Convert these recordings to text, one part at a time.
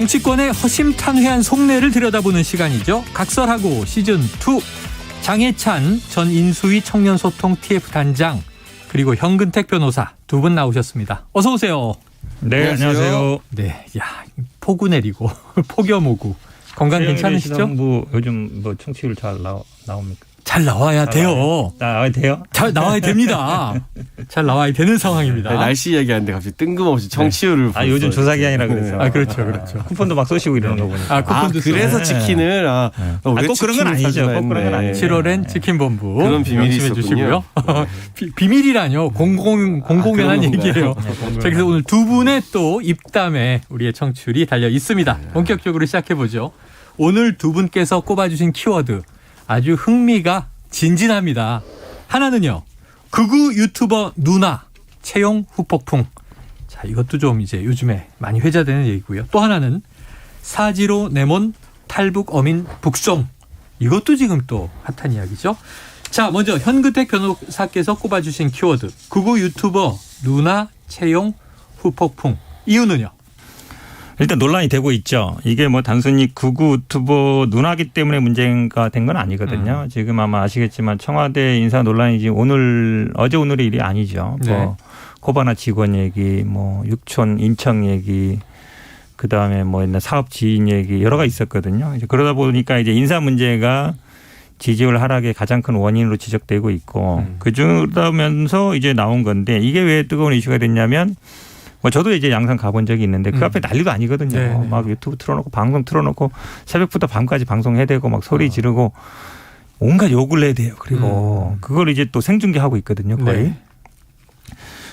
정치권의 허심탄회한 속내를 들여다보는 시간이죠. 각설하고 시즌2 장해찬 전 인수위 청년소통 TF 단장 그리고 현근택 변호사 두 분 나오셨습니다. 어서 오세요. 네, 안녕하세요. 네, 야 폭우 내리고 폭염오고 건강 괜찮으시죠? 뭐 요즘 뭐 청취율 잘 나옵니까? 잘 나와야 돼요. 나와야 돼요? 잘 나와야 됩니다. 잘 나와야 되는 상황입니다. 네, 날씨 얘기하는데 갑자기 뜬금없이 청취율을 요즘 조사 기간이라 그래서. 그렇죠. 쿠폰도 막 쏘시고 이러는 거 보니까. 쿠폰도 그래서 네. 치킨을 꼭 그런 건 아니죠. 꼭 그런 건 아니죠. 7월엔 치킨본부 그런 비밀이 명심해 있었군요. 주시고요. 비밀이라뇨. 공공연한 얘기예요. 자, 그래서 오늘 두 분의 또 입담에 우리의 청취율이 달려 있습니다. 본격적으로 시작해 보죠. 오늘 두 분께서 꼽아주신 키워드 아주 흥미가 진진합니다. 하나는요. 극우 유튜버 누나 채용 후폭풍. 자, 이것도 좀 이제 요즘에 많이 회자되는 얘기고요. 또 하나는 사지로 내몬 탈북 어민 북송. 이것도 지금 또 핫한 이야기죠. 자, 먼저 현근택 변호사께서 꼽아주신 키워드 극우 유튜버 누나 채용 후폭풍. 이유는요? 일단 논란이 되고 있죠. 이게 뭐 단순히 극우 유튜버 누나기 때문에 문제가 된 건 아니거든요. 지금 아마 아시겠지만 청와대 인사 논란이 지금 어제 오늘의 일이 아니죠. 네. 뭐 코바나 직원 얘기, 뭐 육촌 인청 얘기, 그 다음에 뭐 옛날 사업 지인 얘기 여러 가지 있었거든요. 이제 그러다 보니까 이제 인사 문제가 지지율 하락의 가장 큰 원인으로 지적되고 있고 그러면서 이제 나온 건데 이게 왜 뜨거운 이슈가 됐냐면 뭐 저도 이제 양산 가본 적이 있는데 그 앞에 난리도 아니거든요. 네네. 막 유튜브 틀어놓고 방송 틀어놓고 새벽부터 밤까지 방송해대고 막 소리 지르고 온갖 욕을 해대요. 그리고 그걸 이제 또 생중계하고 있거든요. 거의. 네.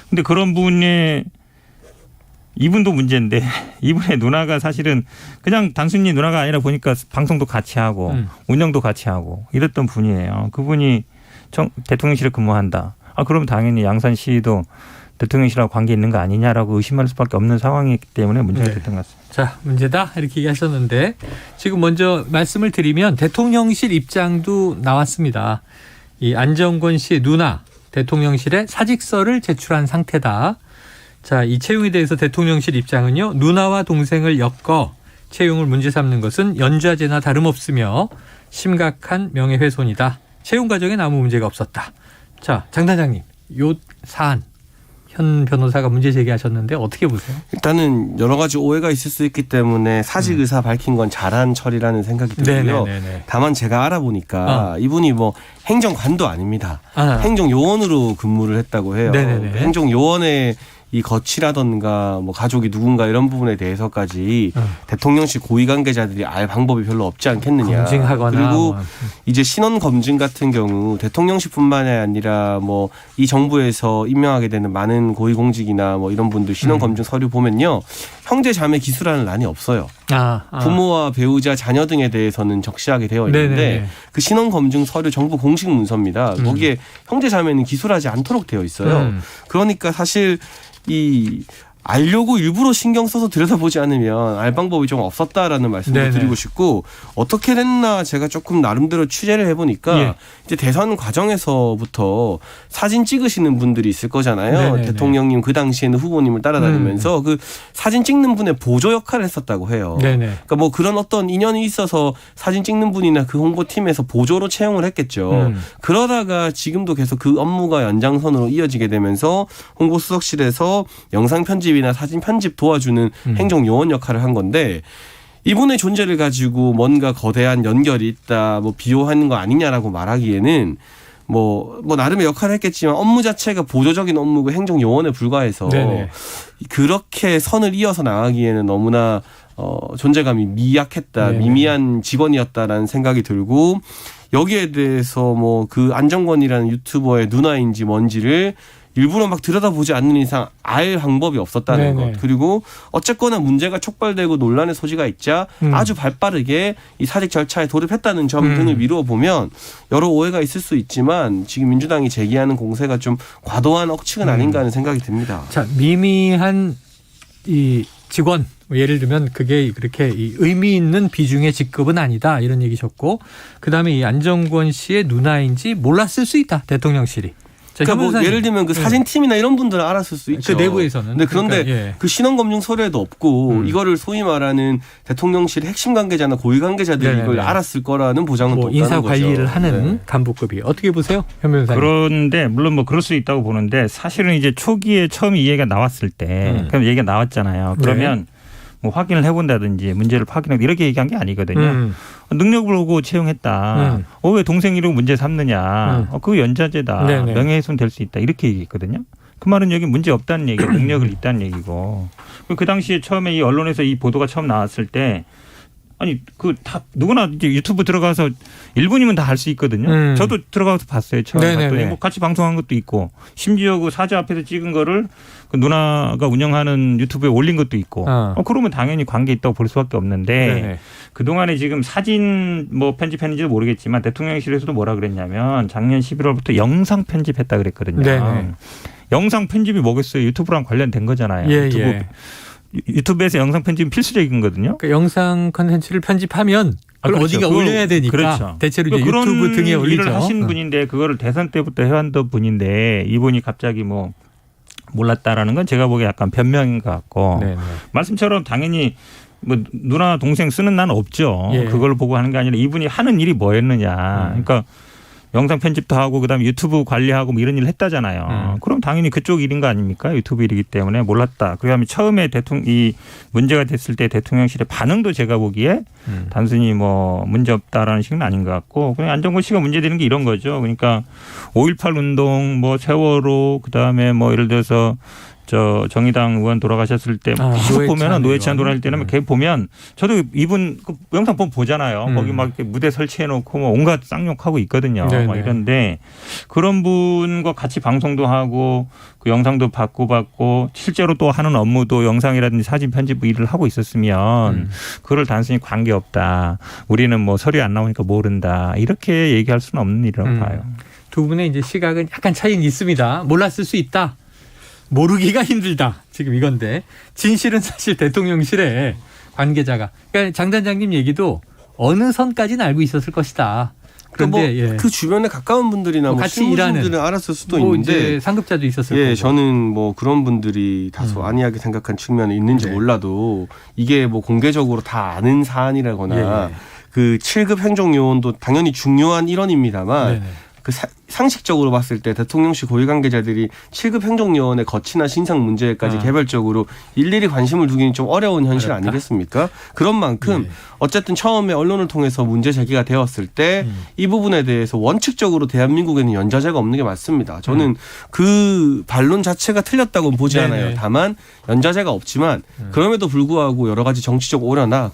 근데 그런 분이 이분도 문제인데 이분의 누나가 사실은 그냥 단순히 누나가 아니라 보니까 방송도 같이 하고 운영도 같이 하고 이랬던 분이에요. 그분이 대통령실에 근무한다. 그럼 당연히 양산시도 대통령실하고 관계 있는 거 아니냐라고 의심할 수밖에 없는 상황이기 때문에 문제가 됐던 것 같습니다. 자, 문제다 이렇게 얘기하셨는데 지금 먼저 말씀을 드리면 대통령실 입장도 나왔습니다. 이 안정권 씨의 누나 대통령실에 사직서를 제출한 상태다. 자, 이 채용에 대해서 대통령실 입장은요. 누나와 동생을 엮어 채용을 문제 삼는 것은 연좌제나 다름없으며 심각한 명예훼손이다. 채용 과정에 아무 문제가 없었다. 자, 장 단장님, 요 사안 현 변호사가 문제 제기하셨는데 어떻게 보세요? 일단은 여러 가지 오해가 있을 수 있기 때문에 사직 의사 밝힌 건 잘한 처리라는 생각이 들고요. 네네네네. 다만 제가 알아보니까 이분이 뭐 행정관도 아닙니다. 행정요원으로 근무를 했다고 해요. 네네네. 행정요원의 이 거치라던가 뭐 가족이 누군가 이런 부분에 대해서까지 대통령실 고위 관계자들이 알 방법이 별로 없지 않겠느냐. 검증하거나 그리고 뭐. 이제 신원 검증 같은 경우 대통령실뿐만이 아니라 뭐 이 정부에서 임명하게 되는 많은 고위공직이나 뭐 이런 분들 신원 검증 서류 보면요. 형제 자매 기수라는 란이 없어요. 부모와 배우자 자녀 등에 대해서는 적시하게 되어 있는데 네네네. 그 신원 검증 서류 정부 공식 문서입니다. 거기에 형제 자매는 기술하지 않도록 되어 있어요. 그러니까 사실 이 알려고 일부러 신경 써서 들여다보지 않으면 알 방법이 좀 없었다라는 말씀을 네네. 드리고 싶고 어떻게 됐나 제가 조금 나름대로 취재를 해보니까 이제 대선 과정에서부터 사진 찍으시는 분들이 있을 거잖아요. 네네네. 대통령님 그 당시에는 후보님을 따라다니면서 그 사진 찍는 분의 보조 역할을 했었다고 해요. 네네. 그러니까 뭐 그런 어떤 인연이 있어서 사진 찍는 분이나 그 홍보팀에서 보조로 채용을 했겠죠. 그러다가 지금도 계속 그 업무가 연장선으로 이어지게 되면서 홍보수석실에서 영상 편집이나 사진 편집 도와주는 행정요원 역할을 한 건데 이분의 존재를 가지고 뭔가 거대한 연결이 있다, 뭐 비호하는 거 아니냐라고 말하기에는 뭐 나름의 역할을 했겠지만 업무 자체가 보조적인 업무고 행정요원에 불과해서 네네. 그렇게 선을 이어서 나가기에는 너무나 존재감이 미약했다, 네네. 미미한 직원이었다라는 생각이 들고 여기에 대해서 뭐 그 안정권이라는 유튜버의 누나인지 뭔지를 일부러 막 들여다보지 않는 이상 알 방법이 없었다는 네네. 것. 그리고 어쨌거나 문제가 촉발되고 논란의 소지가 있자 아주 발빠르게 이 사직 절차에 돌입했다는 점 등을 미루어 보면 여러 오해가 있을 수 있지만 지금 민주당이 제기하는 공세가 좀 과도한 억측은 아닌가 하는 생각이 듭니다. 자, 미미한 이 직원 예를 들면 그게 그렇게 이 의미 있는 비중의 직급은 아니다 이런 얘기셨고 그다음에 이 안정권 씨의 누나인지 몰랐을 수 있다 대통령실이. 자, 그러니까 뭐 변호사님. 예를 들면 그 사진팀이나 이런 분들은 알았을 수 있죠. 그 내부에서는. 네, 그런데 그러니까, 예. 그 신원검증 서류에도 없고 이거를 소위 말하는 대통령실 핵심 관계자나 고위 관계자들이 네네네. 이걸 알았을 거라는 보장은 뭐 또 인사 없다는 거죠. 관리를 하는 네. 간부급이 어떻게 보세요, 현 변호사님? 그런데 물론 뭐 그럴 수 있다고 보는데 사실은 이제 초기에 처음 이 얘기가 나왔을 때 그럼 얘기가 나왔잖아요. 그러면 뭐 확인을 해본다든지 문제를 확인하고 이렇게 얘기한 게 아니거든요. 능력을 보고 채용했다. 왜 동생 이러고 문제 삼느냐. 그거 연좌제다. 네네. 명예훼손 될 수 있다. 이렇게 얘기했거든요. 그 말은 여기 문제 없다는 얘기, 능력을 있다는 얘기고. 그 당시에 처음에 이 언론에서 이 보도가 처음 나왔을 때 아니 그 다 누구나 이제 유튜브 들어가서 1분이면 다 알 수 있거든요. 저도 들어가서 봤어요. 처음에 네네네. 봤더니 뭐 같이 방송한 것도 있고 심지어 그 사자 앞에서 찍은 거를 그 누나가 운영하는 유튜브에 올린 것도 있고. 그러면 당연히 관계 있다고 볼 수밖에 없는데 네네. 그동안에 지금 사진 뭐 편집했는지도 모르겠지만 대통령실에서도 뭐라 그랬냐면 작년 11월부터 영상 편집했다 그랬거든요. 네네. 영상 편집이 뭐겠어요? 유튜브랑 관련된 거잖아요. 예, 예. 유튜브에서 영상 편집은 필수적인 거거든요. 그러니까 영상 컨텐츠를 편집하면 그걸 그렇죠. 어디가 그걸- 올려야 되니까 그렇죠. 대체로 이제 그런 유튜브 등에 올리죠. 일을 하신 분인데 그거를 대선 때부터 해왔던 분인데 이분이 갑자기 뭐 몰랐다라는 건 제가 보기에 약간 변명인 것 같고 네네. 말씀처럼 당연히 뭐 누나 동생 쓰는 난 없죠. 예. 그걸 보고 하는 게 아니라 이분이 하는 일이 뭐였느냐. 그러니까 영상 편집도 하고 그다음에 유튜브 관리하고 뭐 이런 일을 했다잖아요. 그럼 당연히 그쪽 일인 거 아닙니까? 유튜브 일이기 때문에 몰랐다. 그다음에 처음에 이 문제가 됐을 때 대통령실의 반응도 제가 보기에 단순히 뭐 문제 없다라는 식은 아닌 것 같고 그냥 안정권 씨가 문제되는 게 이런 거죠. 그러니까 5.18 운동 뭐 세월호 그다음에 뭐 예를 들어서 저 정의당 의원 돌아가셨을 때 계속 보면은 노회찬 돌아갈 때는 걔 보면 저도 이분 그 영상 보면 보잖아요. 거기 막 이렇게 무대 설치해놓고 뭐 온갖 쌍욕하고 있거든요. 막 이런데 그런 분과 같이 방송도 하고 그 영상도 받고 실제로 또 하는 업무도 영상이라든지 사진 편집 일을 하고 있었으면 그걸 단순히 관계 없다. 우리는 뭐 서류 안 나오니까 모른다. 이렇게 얘기할 수는 없는 일이라고 봐요. 두 분의 이제 시각은 약간 차이는 있습니다. 몰랐을 수 있다. 모르기가 힘들다. 지금 이건데 진실은 사실 대통령실에 관계자가 그러니까 장 단장님 얘기도 어느 선까지는 알고 있었을 것이다. 그런데 뭐 그 주변에 가까운 분들이나 뭐 같이 일하는 분들은 알았을 수도 뭐 있는데 이제 상급자도 있었을 예, 거고. 저는 뭐 그런 분들이 다소 안이하게 생각한 측면이 있는지 네. 몰라도 이게 뭐 공개적으로 다 아는 사안이라거나 예. 그 7급 행정요원도 당연히 중요한 일원입니다만 네네. 그 상식적으로 봤을 때 대통령실 고위 관계자들이 7급 행정요원의 거치나 신상 문제까지 개별적으로 일일이 관심을 두기는 좀 어려운 현실 어렵다. 아니겠습니까? 그런 만큼 네. 어쨌든 처음에 언론을 통해서 문제 제기가 되었을 때 이 부분에 대해서 원칙적으로 대한민국에는 연좌제가 없는 게 맞습니다. 저는 그 반론 자체가 틀렸다고는 보지 네네. 않아요. 다만 연좌제가 없지만 그럼에도 불구하고 여러 가지 정치적 오해나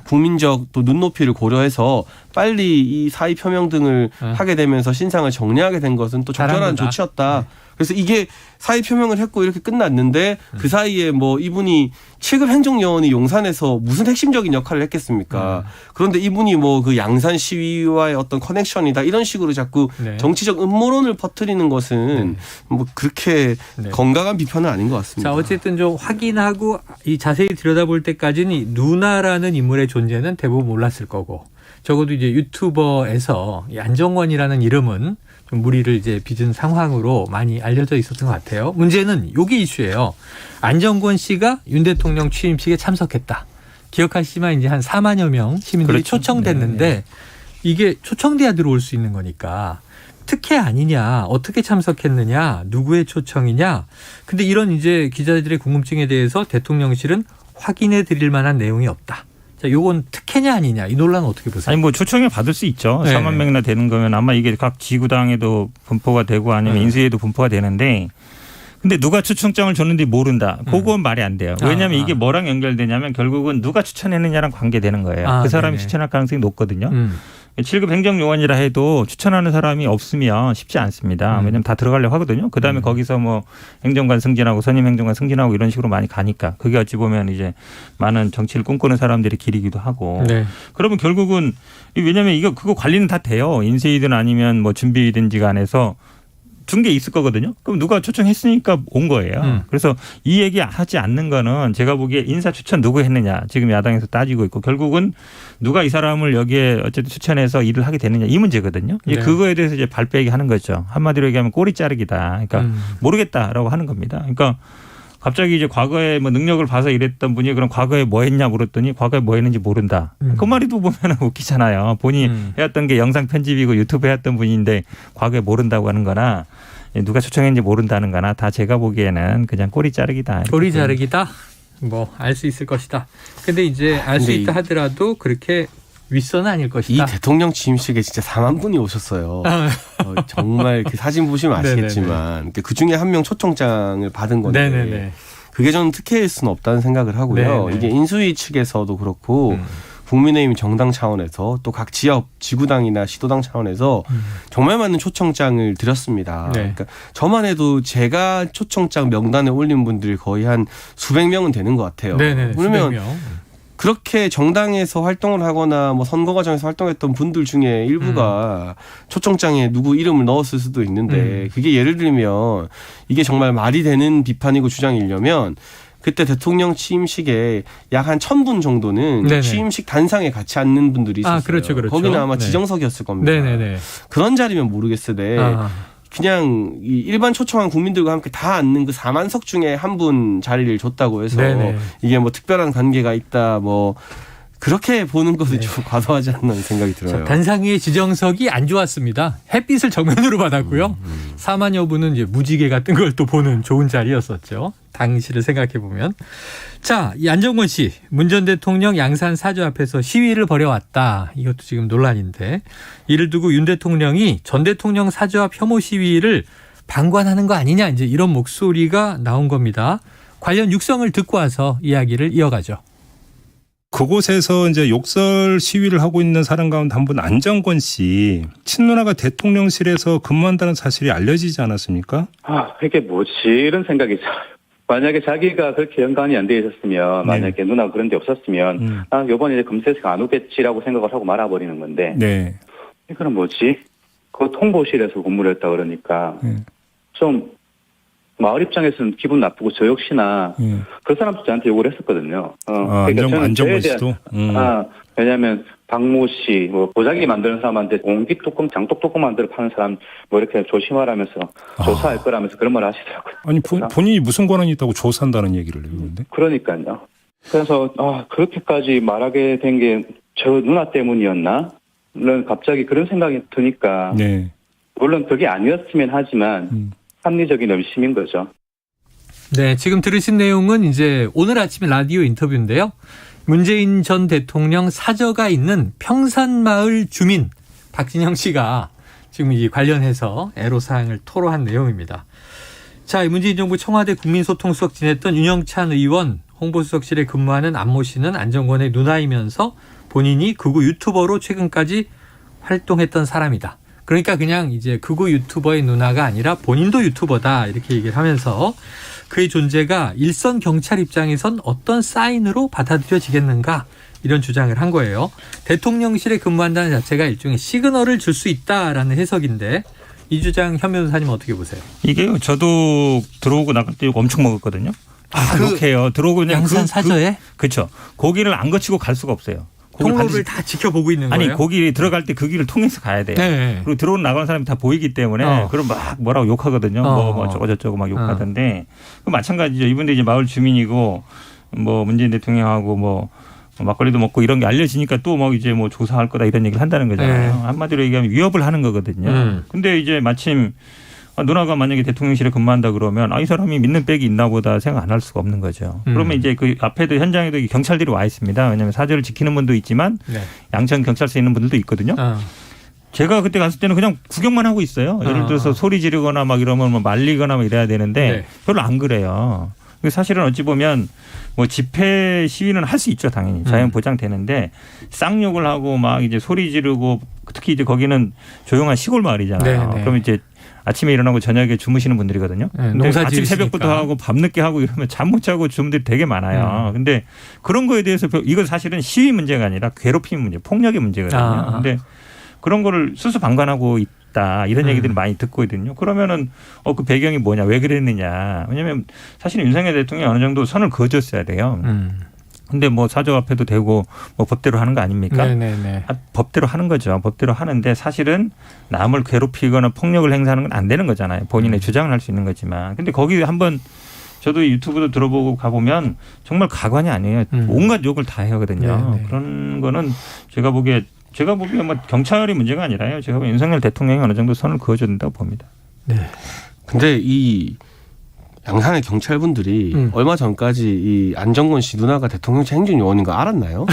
국민적 또 눈높이를 고려해서 빨리 이 사의 표명 등을 하게 되면서 신상을 정리하게 된 것은 또 적절한 잘한 거다. 조치였다. 그래서 이게 사의 표명을 했고 이렇게 끝났는데 그 사이에 뭐 이분이 7급 행정요원이 용산에서 무슨 핵심적인 역할을 했겠습니까? 그런데 이분이 뭐 그 양산 시위와의 어떤 커넥션이다 이런 식으로 자꾸 네. 정치적 음모론을 퍼뜨리는 것은 뭐 그렇게 네. 건강한 비판은 아닌 것 같습니다. 자, 어쨌든 좀 확인하고 이 자세히 들여다볼 때까지는 이 누나라는 인물의 존재는 대부분 몰랐을 거고 적어도 이제 유튜버에서 이 안정권이라는 이름은 좀 무리를 이제 빚은 상황으로 많이 알려져 있었던 것 같아요. 문제는 요게 이슈예요. 안정권 씨가 윤 대통령 취임식에 참석했다. 기억하시지만 이제 한 4만여 명 시민들이 그렇죠. 초청됐는데 이게 초청돼야 들어올 수 있는 거니까 특혜 아니냐, 어떻게 참석했느냐, 누구의 초청이냐. 근데 이런 이제 기자들의 궁금증에 대해서 대통령실은 확인해 드릴 만한 내용이 없다. 자, 요건 특혜냐 아니냐 이 논란은 어떻게 보세요? 아니 뭐 초청을 받을 수 있죠. 네. 4만 명이나 되는 거면 아마 이게 각 지구당에도 분포가 되고 아니면 인수위에도 분포가 되는데 근데 누가 초청장을 줬는지 모른다. 그건 말이 안 돼요. 왜냐하면 이게 뭐랑 연결되냐면 결국은 누가 추천했느냐랑 관계되는 거예요. 그 사람이 네네. 추천할 가능성이 높거든요. 7급 행정요원이라 해도 추천하는 사람이 없으면 쉽지 않습니다. 왜냐하면 다 들어가려고 하거든요. 그다음에 거기서 뭐 행정관 승진하고 선임 행정관 승진하고 이런 식으로 많이 가니까 그게 어찌 보면 이제 많은 정치를 꿈꾸는 사람들의 길이기도 하고 네. 그러면 결국은 왜냐하면 그거 관리는 다 돼요. 인쇄이든 아니면 뭐 준비든지 간에서 둔 게 있을 거거든요. 그럼 누가 초청했으니까 온 거예요. 그래서 이 얘기 하지 않는 거는 제가 보기에 인사 추천 누구 했느냐 지금 야당에서 따지고 있고 결국은 누가 이 사람을 여기에 어쨌든 추천해서 일을 하게 되느냐 이 문제거든요. 이제 네. 그거에 대해서 이제 발빼기 하는 거죠. 한마디로 얘기하면 꼬리 자르기다. 그러니까 모르겠다라고 하는 겁니다. 그러니까 갑자기 이제 과거에 뭐 능력을 봐서 이랬던 분이 그럼 과거에 뭐 했냐 물었더니 과거에 뭐 했는지 모른다. 그 말이도 보면 웃기잖아요. 본인이 해왔던 게 영상 편집이고 유튜브 해왔던 분인데 과거에 모른다고 하는 거나 누가 초청했는지 모른다는 거나 다 제가 보기에는 그냥 꼬리 자르기다. 꼬리 자르기다. 뭐 알 수 있을 것이다. 근데 이제 알 수 있다 하더라도 그렇게 윗선은 아닐 이 것이다. 대통령 취임식에 진짜 4만 분이 오셨어요. 정말 그 사진 보시면 아시겠지만 그 중에 한 명 초청장을 받은 건데 네네네. 그게 저는 특혜일 수는 없다는 생각을 하고요. 네네. 이게 인수위 측에서도 그렇고 국민의힘 정당 차원에서 또 각 지역 지구당이나 시도당 차원에서 정말 많은 초청장을 드렸습니다. 네. 그러니까 저만 해도 제가 초청장 명단에 올린 분들이 거의 한 수백 명은 되는 것 같아요. 네네. 그러면 수백 명. 그렇게 정당에서 활동을 하거나 뭐 선거 과정에서 활동했던 분들 중에 일부가 초청장에 누구 이름을 넣었을 수도 있는데 그게 예를 들면 이게 정말 말이 되는 비판이고 주장이려면 그때 대통령 취임식에 약 한 1,000분 정도는 네네. 취임식 단상에 같이 앉는 분들이 있었어요. 그렇죠, 그렇죠. 거기는 아마 네. 지정석이었을 겁니다. 네네네. 그런 자리면 모르겠으되 그냥 이 일반 초청한 국민들과 함께 다 앉는 그 4만석 중에 한 분 자리를 줬다고 해서 네네. 이게 뭐 특별한 관계가 있다 뭐 그렇게 보는 것은 좀 과도하지 않나 생각이 들어요. 단상 위의 지정석이 안 좋았습니다. 햇빛을 정면으로 받았고요. 4만여 분은 이제 무지개 같은 걸 또 보는 좋은 자리였었죠. 당시를 생각해 보면. 자, 이 안정권 씨, 문 전 대통령 양산 사저 앞에서 시위를 벌여왔다. 이것도 지금 논란인데 이를 두고 윤 대통령이 전 대통령 사저 앞 혐오 시위를 방관하는 거 아니냐 이제 이런 목소리가 나온 겁니다. 관련 육성을 듣고 와서 이야기를 이어가죠. 그곳에서 이제 욕설 시위를 하고 있는 사람 가운데 한 분 안정권 씨 친누나가 대통령실에서 근무한다는 사실이 알려지지 않았습니까? 이게 뭐지 이런 생각이 들어요. 만약에 자기가 그렇게 연관이 안 돼 있었으면 만약에 누나가 그런 데 없었으면 이번에 이제 검색해서 안 오겠지라고 생각을 하고 말아버리는 건데 네. 이거는 뭐지? 그 통보실에서 근무를 했다 그러니까 좀 마을 입장에서는 기분 나쁘고 저 역시나 그 사람도 저한테 욕을 했었거든요. 그러니까 안정권 씨도. 왜냐하면 박모 씨, 뭐 보자기 만드는 사람한테 공기 뚜껑, 장독 뚜껑 만들어 파는 사람 뭐 이렇게 조심하라면서 조사할 거라면서 그런 말 하시더라고요. 아니 본인이 무슨 권한이 있다고 조사한다는 얘기를 했는데. 그러니까요. 그래서 그렇게까지 말하게 된 게 저 누나 때문이었나? 는 갑자기 그런 생각이 드니까. 네. 물론 그게 아니었으면 하지만 합리적인 의심인 거죠. 네, 지금 들으신 내용은 이제 오늘 아침에 라디오 인터뷰인데요. 문재인 전 대통령 사저가 있는 평산마을 주민 박진영 씨가 지금 이 관련해서 애로사항을 토로한 내용입니다. 자, 문재인 정부 청와대 국민소통수석 지냈던 윤영찬 의원 홍보수석실에 근무하는 안모 씨는 안정권의 누나이면서 본인이 극우 유튜버로 최근까지 활동했던 사람이다. 그러니까 그냥 이제 극우 유튜버의 누나가 아니라 본인도 유튜버다 이렇게 얘기를 하면서 그의 존재가 일선 경찰 입장에선 어떤 사인으로 받아들여지겠는가 이런 주장을 한 거예요. 대통령실에 근무한다는 자체가 일종의 시그널을 줄 수 있다라는 해석인데 이 주장 현 변호사님 어떻게 보세요? 이게요. 저도 들어오고 나갈 때 욕 엄청 먹었거든요. 욕해요. 들어오고 그냥 양산 사저에? 그렇죠. 거기를 안 거치고 갈 수가 없어요. 통로를 다 지켜보고 있는 거예요? 아니 거기 들어갈 때 그 길을 통해서 가야 돼요. 네. 그리고 들어오는 나가는 사람이 다 보이기 때문에 그럼 막 뭐라고 욕하거든요. 뭐 저거 저쩌고 막 욕하던데 마찬가지죠. 이분들 이제 마을 주민이고 뭐 문재인 대통령하고 뭐 막걸리도 먹고 이런 게 알려지니까 또 막 이제 뭐 조사할 거다 이런 얘기를 한다는 거잖아요. 네. 한마디로 얘기하면 위협을 하는 거거든요. 근데 이제 마침 누나가 만약에 대통령실에 근무한다 그러면 이 사람이 믿는 백이 있나 보다 생각 안 할 수가 없는 거죠. 그러면 이제 그 앞에도 현장에도 경찰들이 와 있습니다. 왜냐하면 사저를 지키는 분도 있지만 양천 경찰서에 있는 분들도 있거든요. 제가 그때 갔을 때는 그냥 구경만 하고 있어요. 예를 들어서 소리 지르거나 막 이러면 뭐 말리거나 막 이래야 되는데 별로 안 그래요. 사실은 어찌 보면 뭐 집회 시위는 할 수 있죠. 당연히 자연 보장되는데 쌍욕을 하고 막 이제 소리 지르고 특히 이제 거기는 조용한 시골 마을이잖아요. 그럼 이제 아침에 일어나고 저녁에 주무시는 분들이거든요. 근데 아침 새벽부터 하고 밤늦게 하고 이러면 잠 못 자고 주는 분들이 되게 많아요. 근데 그런 거에 대해서 이건 사실은 시위 문제가 아니라 괴롭힘 문제, 폭력의 문제거든요. 근데 그런 거를 수수방관하고 있다 이런 얘기들을 많이 듣고 있거든요. 그러면은 그 배경이 뭐냐, 왜 그랬느냐. 왜냐하면 사실 윤석열 대통령이 어느 정도 선을 그어줬어야 돼요. 근데 뭐 사저 앞에도 되고 뭐 법대로 하는 거 아닙니까? 네네네. 법대로 하는 거죠. 법대로 하는데 사실은 남을 괴롭히거나 폭력을 행사하는 건 안 되는 거잖아요. 본인의 주장을 할 수 있는 거지만. 근데 거기 한번 저도 유튜브도 들어보고 가보면 정말 가관이 아니에요. 온갖 욕을 다 하거든요. 네네. 그런 거는 제가 보기에 뭐 경찰이 문제가 아니라요. 제가 보기에 윤석열 대통령이 어느 정도 선을 그어줘야 된다고 봅니다. 네. 근데 이 양산의 경찰분들이 얼마 전까지 이 안정권 씨 누나가 대통령실 행정요원인 거 알았나요?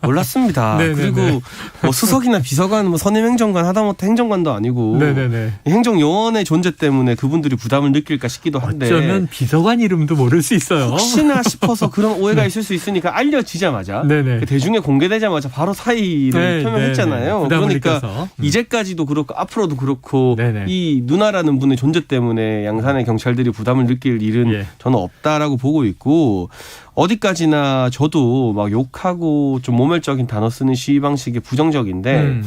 몰랐습니다. 네네네. 그리고 뭐 수석이나 비서관, 뭐 선임행정관 하다못해 행정관도 아니고 네네네. 행정요원의 존재 때문에 그분들이 부담을 느낄까 싶기도 한데 어쩌면 비서관 이름도 모를 수 있어요. 혹시나 싶어서 그런 오해가 있을 수 있으니까 알려지자마자 네네. 그 대중에 공개되자마자 바로 사의를 네, 표명했잖아요. 네, 네. 부담을 그러니까 느껴서. 이제까지도 그렇고 앞으로도 그렇고 네네. 이 누나라는 분의 존재 때문에 양산의 경찰들이 부담을 느낄 일은 예. 저는 없다라고 보고 있고, 어디까지나 저도 막 욕하고 좀 모멸적인 단어 쓰는 시위 방식이 부정적인데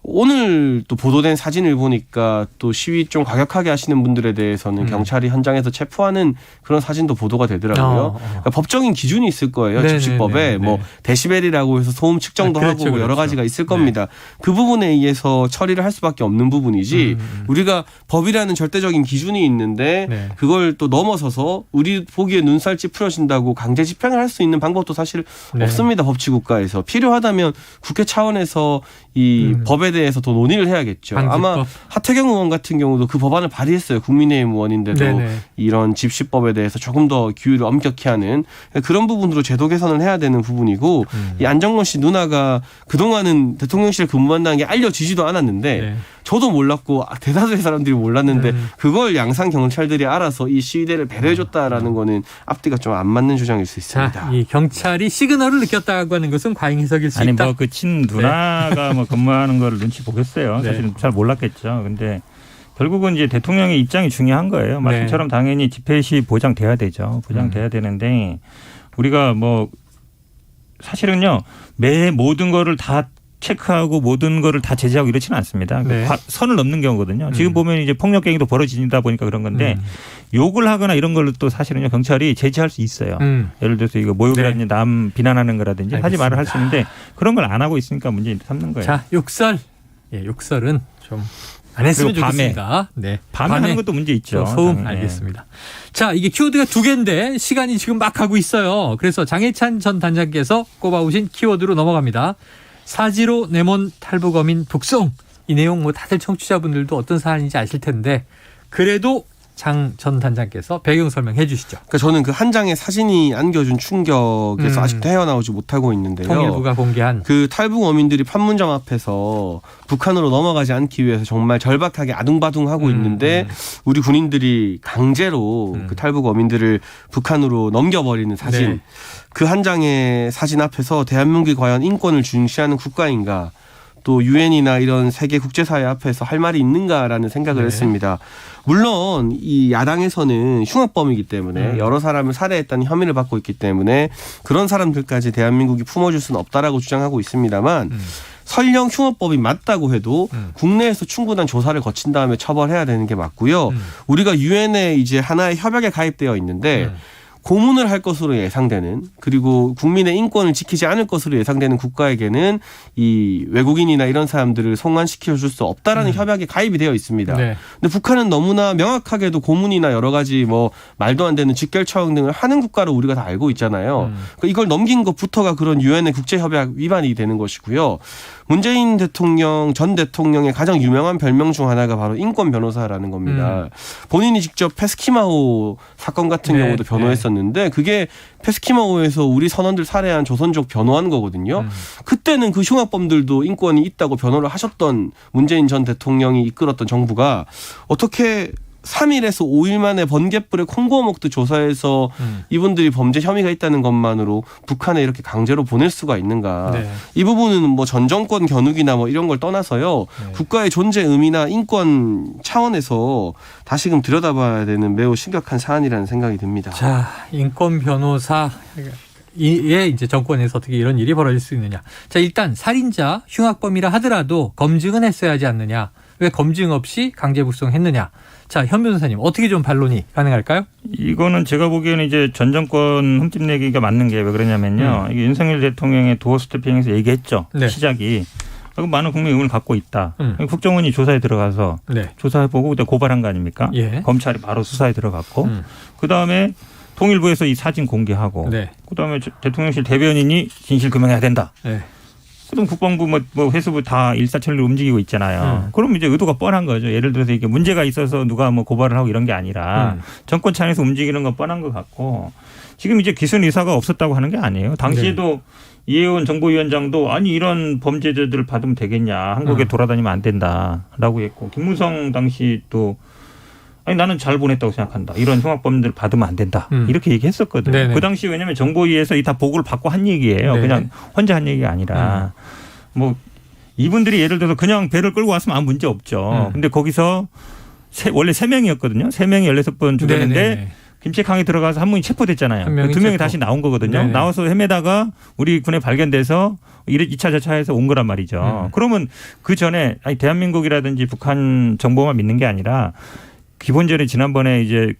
오늘 또 보도된 사진을 보니까 또 시위 좀 과격하게 하시는 분들에 대해서는 경찰이 현장에서 체포하는 그런 사진도 보도가 되더라고요. 그러니까 법적인 기준이 있을 거예요. 네네네. 집시법에 뭐 데시벨이라고 해서 소음 측정도 그렇죠, 하고 여러 그렇죠. 가지가 있을 겁니다. 그 부분에 의해서 처리를 할 수밖에 없는 부분이지 우리가 법이라는 절대적인 기준이 있는데 네. 그걸 또 넘어서서 우리 보기에 눈살 찌푸려진다고 강제 집행을 할 수 있는 방법도 사실 네. 없습니다. 법치국가에서. 필요하다면 국회 차원에서 이 법에 대해서 더 논의를 해야겠죠. 방지법. 아마 하태경 의원 같은 경우도 그 법안을 발의했어요. 국민의힘 의원인데도 네네. 이런 집시법에 대해서 조금 더 규율을 엄격히 하는 그런 부분으로 제도 개선을 해야 되는 부분이고 이 안정권 씨 누나가 그동안은 대통령실에 근무한다는 게 알려지지도 않았는데 네. 저도 몰랐고 대다수의 사람들이 몰랐는데 그걸 양산 경찰들이 알아서 이 시위대를 배려해줬다라는 거는 앞뒤가 좀 안 맞는 주장일 수 있습니다. 자, 이 경찰이 시그널을 느꼈다고 하는 것은 과잉 해석일 수 아니 있다. 뭐 그 친 누나가 뭐 근무하는 거를 눈치 보겠어요. 네. 사실은 잘 몰랐겠죠. 근데 결국은 이제 대통령의 입장이 중요한 거예요. 말씀처럼 당연히 집회 시 보장돼야 되죠. 보장돼야 되는데 우리가 뭐 사실은요 모든 거를 다 체크하고 모든 거를 다 제재하고 이렇지는 않습니다. 네. 선을 넘는 경우거든요. 지금 보면 이제 폭력행위도 벌어지다 보니까 그런 건데 욕을 하거나 이런 걸로 또 사실은요 경찰이 제재할 수 있어요. 예를 들어서 이거 모욕이라든지 네. 남 비난하는 거라든지 하지 알겠습니다. 말을 할 수 있는데 그런 걸 안 하고 있으니까 문제 삼는 거예요. 자, 욕설. 예, 욕설은 좀 안 했으면 그리고 밤에. 좋겠습니다. 네. 밤에 하는 것도 문제 있죠. 소음 당연히. 알겠습니다. 자, 이게 키워드가 두 개인데 시간이 지금 막 가고 있어요. 그래서 장해찬 전 단장께서 꼽아오신 키워드로 넘어갑니다. 사지로 내몬 탈북어민 북송. 이 내용 뭐 다들 청취자분들도 어떤 사안인지 아실 텐데 그래도 장 전 단장께서 배경 설명해 주시죠. 그러니까 저는 그 한 장의 사진이 안겨준 충격에서 아직도 헤어나오지 못하고 있는데요. 통일부가 공개한 그 탈북 어민들이 판문점 앞에서 북한으로 넘어가지 않기 위해서 정말 절박하게 아둥바둥하고 있는데 우리 군인들이 강제로 그 탈북 어민들을 북한으로 넘겨버리는 사진. 네. 그 한 장의 사진 앞에서 대한민국이 과연 인권을 중시하는 국가인가, 또 유엔이나 이런 세계 국제사회 앞에서 할 말이 있는가라는 생각을 네. 했습니다. 물론 이 야당에서는 흉악범이기 때문에 여러 사람을 살해했다는 혐의를 받고 있기 때문에 그런 사람들까지 대한민국이 품어줄 수는 없다라고 주장하고 있습니다만 설령 흉악법이 맞다고 해도 국내에서 충분한 조사를 거친 다음에 처벌해야 되는 게 맞고요. 우리가 유엔에 이제 하나의 협약에 가입되어 있는데 고문을 할 것으로 예상되는, 그리고 국민의 인권을 지키지 않을 것으로 예상되는 국가에게는 이 외국인이나 이런 사람들을 송환시켜 줄 수 없다라는 협약에 가입이 되어 있습니다. 네. 근데 북한은 너무나 명확하게도 고문이나 여러 가지 뭐 말도 안 되는 직결 처형 등을 하는 국가로 우리가 다 알고 있잖아요. 그러니까 이걸 넘긴 것부터가 그런 유엔의 국제협약 위반이 되는 것이고요. 문재인 대통령 전 대통령의 가장 유명한 별명 중 하나가 바로 인권 변호사라는 겁니다. 본인이 직접 페스키마호 사건 같은 네, 경우도 변호했었는데 그게 페스키마호에서 우리 선원들 살해한 조선족 변호한 거거든요. 그때는 그 흉악범들도 인권이 있다고 변호를 하셨던 문재인 전 대통령이 이끌었던 정부가 어떻게 3일에서 5일 만에 번갯불에 콩고 먹듯 조사해서 이분들이 범죄 혐의가 있다는 것만으로 북한에 이렇게 강제로 보낼 수가 있는가. 네. 이 부분은 뭐 전 정권 겨누기나 뭐 이런 걸 떠나서요. 국가의 존재 의미나 인권 차원에서 다시금 들여다봐야 되는 매우 심각한 사안이라는 생각이 듭니다. 자, 인권 변호사 의 이제 정권에서 어떻게 이런 일이 벌어질 수 있느냐. 자, 일단 살인자, 흉악범이라 하더라도 검증은 했어야 하지 않느냐. 왜 검증 없이 강제 북송했느냐. 자, 현 변호사님 어떻게 좀 반론이 가능할까요? 이거는 제가 보기에는 이제 전 정권 흠집내기가 맞는 게 왜 그러냐면요. 이게 윤석열 대통령의 도어 스태핑에서 얘기했죠. 네. 시작이. 많은 국민 의문을 갖고 있다. 국정원이 조사에 들어가서 네. 조사해보고 그때 고발한 거 아닙니까? 예. 검찰이 바로 수사에 들어갔고 그다음에 통일부에서 이 사진 공개하고 네. 그다음에 대통령실 대변인이 진실 규명해야 된다. 네. 그럼 국방부 뭐 회수부 다 일사천리로 움직이고 있잖아요. 그럼 이제 의도가 뻔한 거죠. 예를 들어서 이게 문제가 있어서 누가 뭐 고발을 하고 이런 게 아니라 정권 차원에서 움직이는 건 뻔한 것 같고 지금 이제 기순 의사가 없었다고 하는 게 아니에요. 당시에도 이혜원 정보위원장도 아니 이런 범죄자들을 받으면 되겠냐. 한국에 돌아다니면 안 된다라고 했고 김무성 당시도 아니 나는 잘 보냈다고 생각한다. 이런 흉악범들 받으면 안 된다. 이렇게 얘기했었거든요. 네네. 그 당시 왜냐하면 정보위에서 이 다 보고를 받고 한 얘기예요. 네. 그냥 혼자 한 얘기가 아니라 뭐 이분들이 예를 들어서 그냥 배를 끌고 왔으면 아무 문제 없죠. 근데 거기서 원래 3명이었거든요. 3명이 16번 죽였는데 네네. 김책항에 들어가서 한 분이 체포됐잖아요. 한 명이 2명이 체포. 다시 나온 거거든요. 네네. 나와서 헤매다가 우리 군에 발견돼서 2차 저차에서 온 거란 말이죠. 그러면 그 전에 아니 대한민국이라든지 북한 정보만 믿는 게 아니라 기본적으로 지난번에 이제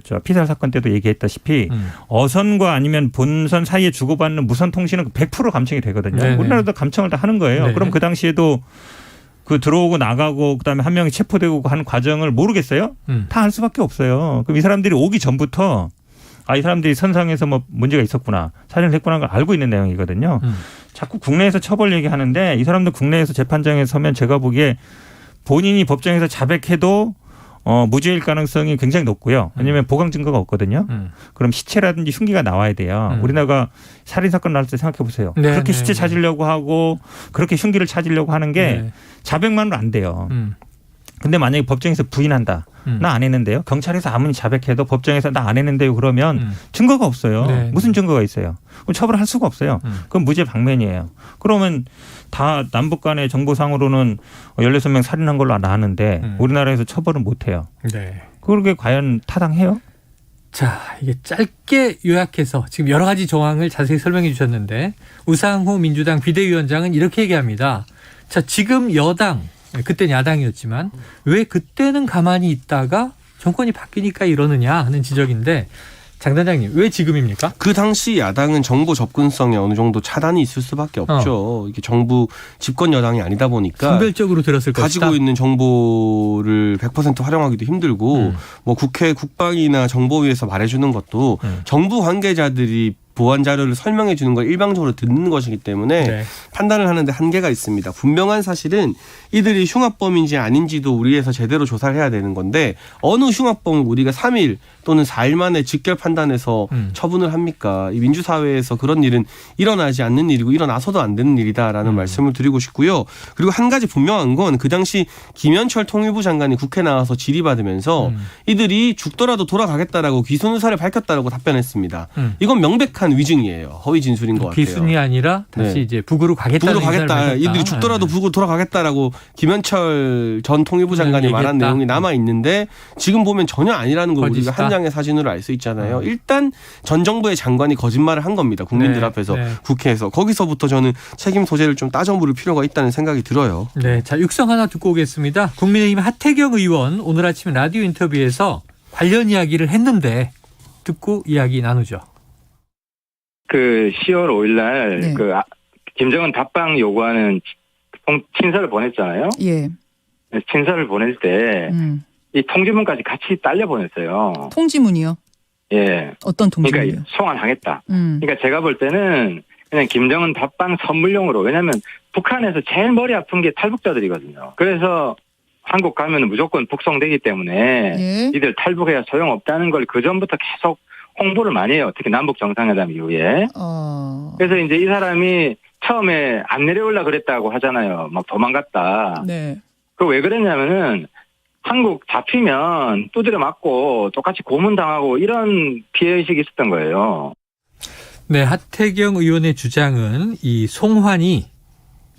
저 피살 사건 때도 얘기했다시피 어선과 아니면 본선 사이에 주고받는 무선 통신은 100% 감청이 되거든요. 네네. 우리나라도 감청을 다 하는 거예요. 네네. 그럼 그 당시에도 그 들어오고 나가고 그다음에 한 명이 체포되고 하는 과정을 모르겠어요? 다 알 수밖에 없어요. 그럼 이 사람들이 오기 전부터 이 사람들이 선상에서 뭐 문제가 있었구나. 살인을 했구나 걸 알고 있는 내용이거든요. 자꾸 국내에서 처벌 얘기하는데 이 사람들 국내에서 재판장에 서면 제가 보기에 본인이 법정에서 자백해도 무죄일 가능성이 굉장히 높고요. 왜냐하면 보강 증거가 없거든요. 그럼 시체라든지 흉기가 나와야 돼요. 우리나라가 살인사건 나올 때 생각해 보세요. 네, 그렇게 네, 시체 네. 찾으려고 하고 그렇게 흉기를 찾으려고 하는 게 네. 자백만으로 안 돼요. 근데 만약에 법정에서 부인한다. 나 안 했는데요. 경찰에서 아무리 자백해도 법정에서 나 안 했는데요. 그러면 증거가 없어요. 네. 무슨 증거가 있어요. 그럼 처벌할 수가 없어요. 그럼 무죄 방면이에요. 그러면 다 남북 간의 정보상으로는 16명 살인한 걸로 나왔는데 우리나라에서 처벌은 못 해요. 네. 그게 과연 타당해요? 자, 이게 짧게 요약해서 지금 여러 가지 정황을 자세히 설명해 주셨는데 우상호 민주당 비대위원장은 이렇게 얘기합니다. 자, 지금 여당, 그때는 야당이었지만 왜 그때는 가만히 있다가 정권이 바뀌니까 이러느냐 하는 지적인데 장 단장님 왜 지금입니까? 그 당시 야당은 정보 접근성에 어느 정도 차단이 있을 수밖에 없죠. 이게 정부 집권 여당이 아니다 보니까 선별적으로 들었을 것이다. 가지고 있는 정보를 100% 활용하기도 힘들고 뭐 국회 국방이나 정보위에서 말해주는 것도 정부 관계자들이 보안 자료를 설명해 주는 걸 일방적으로 듣는 것이기 때문에 네. 판단을 하는데 한계가 있습니다. 분명한 사실은 이들이 흉악범인지 아닌지도 우리에서 제대로 조사를 해야 되는 건데 어느 흉악범을 우리가 3일 또는 4일 만에 직결 판단해서 처분을 합니까? 이 민주사회에서 그런 일은 일어나지 않는 일이고 일어나서도 안 되는 일이다라는 말씀을 드리고 싶고요. 그리고 한 가지 분명한 건 그 당시 김현철 통일부 장관이 국회 나와서 질의받으면서 이들이 죽더라도 돌아가겠다라고 기순 의사를 밝혔다라고 답변했습니다. 이건 명백한 위증이에요. 허위 진술인 것 같아요. 기순이 아니라 다시 네. 이제 북으로 가겠다는 북으로 가겠다. 의사를 밝혔다. 이들이 죽더라도 북으로 돌아가겠다라고 김현철 전 통일부 장관이 말한 얘기했다. 내용이 남아 있는데 지금 보면 전혀 아니라는 걸 우리가 거짓이다. 한 장의 사진으로 알 수 있잖아요. 일단 전 정부의 장관이 거짓말을 한 겁니다. 국민들 네, 앞에서 네. 국회에서 거기서부터 저는 책임 소재를 좀 따져 물을 필요가 있다는 생각이 들어요. 네, 자 육성 하나 듣고 오겠습니다. 국민의힘 하태경 의원 오늘 아침 라디오 인터뷰에서 관련 이야기를 했는데 듣고 이야기 나누죠. 그 10월 5일 날 네. 김정은 답방 요구하는 친서를 보냈잖아요. 예. 친서를 보낼 때 이 통지문까지 같이 딸려 보냈어요. 통지문이요? 예. 어떤 통지문이요? 그러니까 송환하겠다. 그러니까 제가 볼 때는 그냥 김정은 답방 선물용으로, 왜냐하면 북한에서 제일 머리 아픈 게 탈북자들이거든요. 그래서 한국 가면 무조건 북송되기 때문에 예. 이들 탈북해야 소용없다는 걸 그전부터 계속 홍보를 많이 해요. 특히 남북 정상회담 이후에. 그래서 이제 이 사람이 처음에 안 내려올라 그랬다고 하잖아요. 막 도망갔다. 네. 그 왜 그랬냐면은 한국 잡히면 두드려 맞고 똑같이 고문당하고 이런 피해의식이 있었던 거예요. 네, 하태경 의원의 주장은 이 송환이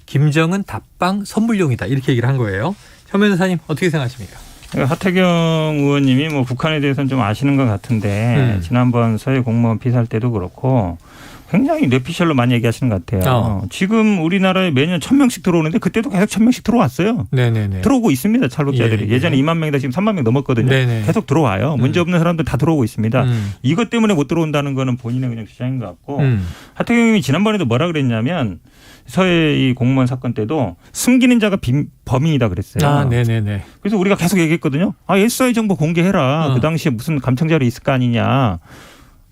김정은 답방 선물용이다 이렇게 얘기를 한 거예요. 현 변호사님 어떻게 생각하십니까? 하태경 의원님이 뭐 북한에 대해서는 좀 아시는 것 같은데 지난번 서해 공무원 피살 때도 그렇고 굉장히 뇌피셜로 많이 얘기하시는 것 같아요. 지금 우리나라에 매년 1,000명씩 들어오는데 그때도 계속 1,000명씩 들어왔어요. 네네네. 들어오고 있습니다. 탈북자들이. 예전에 2만 명이다 지금 3만 명 넘었거든요. 네네. 계속 들어와요. 문제 없는 사람들 다 들어오고 있습니다. 이것 때문에 못 들어온다는 거는 본인의 그냥 주장인 것 같고 하태경 의원이 지난번에도 뭐라 그랬냐면 서해 이 공무원 사건 때도 숨기는 자가 범인이다 그랬어요. 네네네. 그래서 우리가 계속 얘기했거든요. SI 정보 공개해라. 그 당시에 무슨 감청 자료 있을 거 아니냐.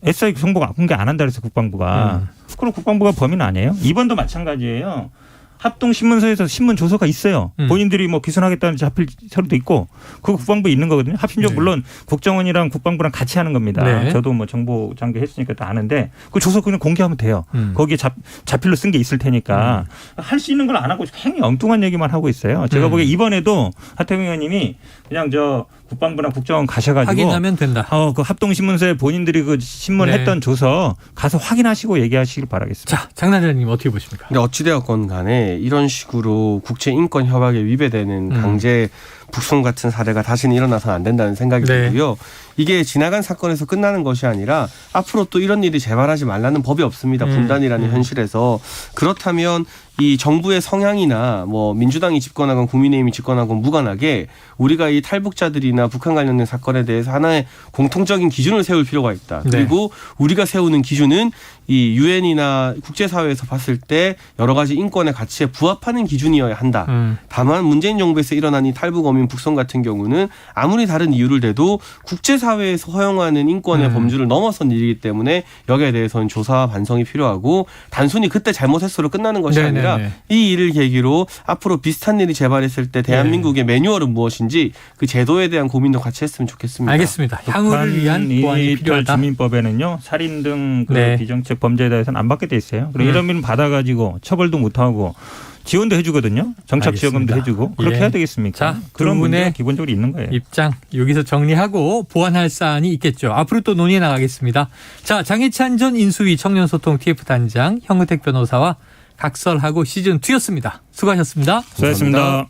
SI 정보가 공개 안 한다 그래서 국방부가. 그럼 국방부가 범인 아니에요? 이번도 마찬가지예요. 합동신문서에서 신문 조서가 있어요. 본인들이 뭐 기소하겠다는 자필 서류도 있고 그거 국방부에 있는 거거든요. 합심적 물론 국정원이랑 국방부랑 같이 하는 겁니다. 네. 저도 뭐 정보 장교 했으니까 다 아는데 그 조서 그냥 공개하면 돼요. 거기에 자필로 쓴 게 있을 테니까 할 수 있는 걸 안 하고 굉장히 엉뚱한 얘기만 하고 있어요. 제가 보기에 이번에도 하태경 의원님이 그냥 저 국방부나 국정원 가셔가지고 확인하면 된다. 그 합동신문서에 본인들이 그 신문했던 조서 가서 확인하시고 얘기하시길 바라겠습니다. 자, 장 단장님 어떻게 보십니까? 근데 어찌되었건 간에 이런 식으로 국제인권 협약에 위배되는 강제 북송 같은 사례가 다시는 일어나서는 안 된다는 생각이 들고요. 이게 지나간 사건에서 끝나는 것이 아니라 앞으로 또 이런 일이 재발하지 말라는 법이 없습니다. 분단이라는 현실에서. 그렇다면 이 정부의 성향이나 뭐 민주당이 집권하건 국민의힘이 집권하건 무관하게 우리가 이 탈북자들이나 북한 관련된 사건에 대해서 하나의 공통적인 기준을 세울 필요가 있다. 그리고 우리가 세우는 기준은 이 유엔이나 국제사회에서 봤을 때 여러 가지 인권의 가치에 부합하는 기준이어야 한다. 다만 문재인 정부에서 일어난 이 탈북 어민 북송 같은 경우는 아무리 다른 이유를 대도 국제사회에서 허용하는 인권의 범주를 넘어선 일이기 때문에 여기에 대해서는 조사와 반성이 필요하고 단순히 그때 잘못했어로 끝나는 것이 아니라 이 일을 계기로 앞으로 비슷한 일이 재발했을 때 대한민국의 매뉴얼은 무엇인지 그 제도에 대한 고민도 같이 했으면 좋겠습니다. 알겠습니다. 향후를 위한 보완이 필요하다. 주민법에는요 살인 등 그 비정책 범죄에 대해서는 안 받게 돼 있어요. 그리고 이런 일 받아가지고 처벌도 못하고 지원도 해주거든요. 정착 지원금도 해주고 그렇게 해야 되겠습니까? 자, 그런 문제가 기본적으로 있는 거예요. 입장 여기서 정리하고 보완할 사안이 있겠죠. 앞으로 또 논의해 나가겠습니다. 자, 장해찬 전 인수위 청년소통 TF단장, 형은택 변호사와 각설하고 시즌2였습니다. 수고하셨습니다. 수고하셨습니다.